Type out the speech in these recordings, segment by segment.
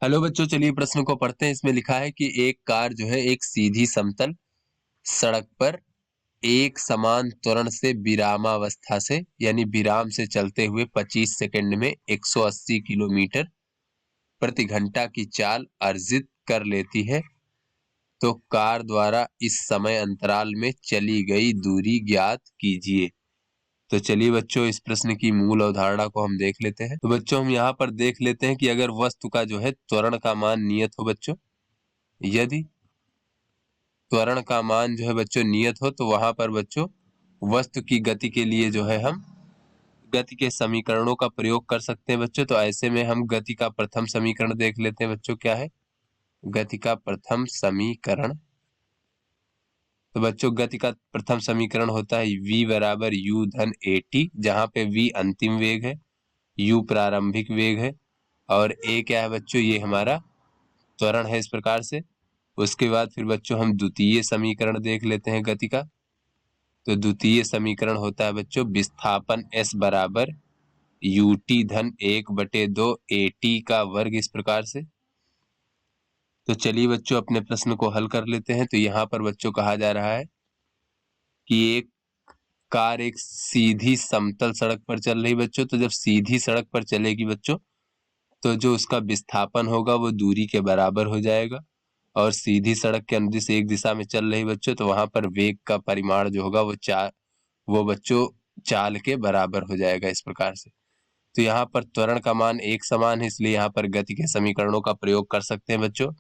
Hello बच्चों, चलिए प्रश्न को पढ़ते हैं। इसमें लिखा है कि एक कार जो है एक सीधी समतल सड़क पर एक समान त्वरण से विरामावस्था से यानी विराम से चलते हुए 25 सेकंड में 180 किलोमीटर प्रति घंटा की चाल अर्जित कर लेती है, तो कार द्वारा इस समय अंतराल में चली गई दूरी ज्ञात कीजिए। तो चलिए बच्चों, इस प्रश्न की मूल अवधारणा को हम देख लेते हैं। तो बच्चों, हम यहाँ पर देख लेते हैं कि अगर वस्तु का जो है त्वरण का मान नियत हो बच्चों, यदि त्वरण का मान जो है बच्चों नियत हो, तो वहां पर बच्चों वस्तु की गति के लिए जो है हम गति के समीकरणों का प्रयोग कर सकते हैं बच्चों। तो ऐसे में हम गति का प्रथम समीकरण देख लेते हैं बच्चों। क्या है गति का प्रथम समीकरण? तो बच्चों गति का प्रथम समीकरण होता है v बराबर u धन at, जहां पे v अंतिम वेग है, u प्रारंभिक वेग है और a क्या है बच्चों, ये हमारा त्वरण है। इस प्रकार से उसके बाद फिर बच्चों हम द्वितीय समीकरण देख लेते हैं गति का। तो द्वितीय समीकरण होता है बच्चों विस्थापन s बराबर ut धन 1/2 at का वर्ग, इस प्रकार से। तो चलिए बच्चों अपने प्रश्न को हल कर लेते हैं। तो यहाँ पर बच्चों कहा जा रहा है कि एक कार एक सीधी समतल सड़क पर चल रही बच्चों। तो जब सीधी सड़क पर चलेगी बच्चों, तो जो उसका विस्थापन होगा वो दूरी के बराबर हो जाएगा। और सीधी सड़क के अनुदिश एक दिशा में चल रही बच्चों, तो वहां पर वेग का परिमाण जो होगा वो बच्चों चाल के बराबर हो जाएगा, इस प्रकार से। तो यहाँ पर त्वरण का मान एक समान है, इसलिए यहाँ पर गति के समीकरणों का प्रयोग कर सकते हैं बच्चों।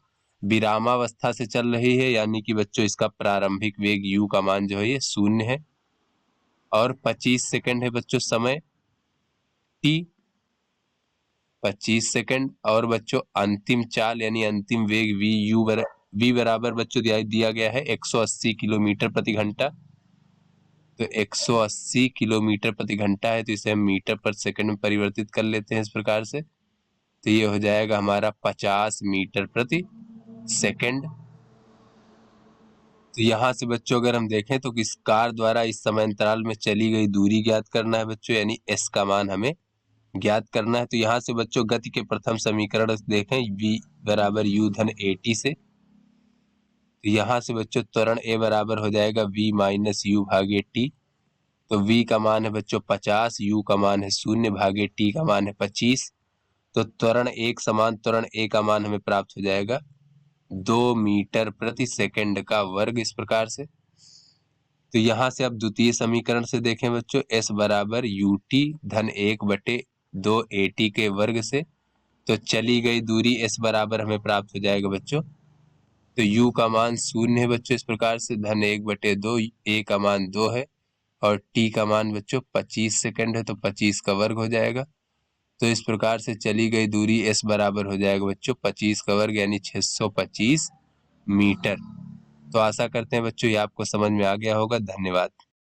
विरामावस्था से चल रही है, यानी कि बच्चों इसका प्रारंभिक वेग u का मान जो है ये 0 है और 25 सेकंड है बच्चों समय t, 25 सेकंड। और बच्चों अंतिम चाल यानी अंतिम वेग v बराबर बच्चों दिया गया है 180 किलोमीटर प्रति घंटा। तो 180 किलोमीटर प्रति घंटा है, तो इसे हम मीटर पर सेकंड में परिवर्तित कर लेते हैं इस प्रकार से। तो ये हो जाएगा हमारा 50 मीटर प्रति सेकंड। तो यहाँ से बच्चों अगर हम देखें तो इस कार द्वारा इस समय अंतराल में चली गई दूरी ज्ञात करना है बच्चों, यानी s का मान हमें ज्ञात करना है। तो यहाँ से बच्चों गति के प्रथम समीकरण देखें v बराबर u धन at से। तो यहाँ से बच्चों त्वरण a बराबर हो जाएगा v माइनस u भागे t। तो v का मान है बच्चों 50, u का मान है 0 भागे t का मान है 25। तो त्वरण एक समान त्वरण a का मान हमें प्राप्त हो जाएगा 2 मीटर प्रति सेकंड का वर्ग, इस प्रकार से। तो यहाँ से अब द्वितीय समीकरण से देखें बच्चों, s बराबर ut धन 1/2 at के वर्ग से। तो चली गई दूरी s बराबर हमें प्राप्त हो जाएगा बच्चों। तो u का मान 0 है बच्चों, इस प्रकार से धन 1/2, a का मान 2 है और t का मान बच्चों 25 सेकंड है, तो 25 का वर्ग हो जाएगा। तो इस प्रकार से चली गई दूरी s बराबर हो जाएगा बच्चों 25 का वर्ग यानी 625 मीटर। तो आशा करते हैं बच्चों ये आपको समझ में आ गया होगा। धन्यवाद।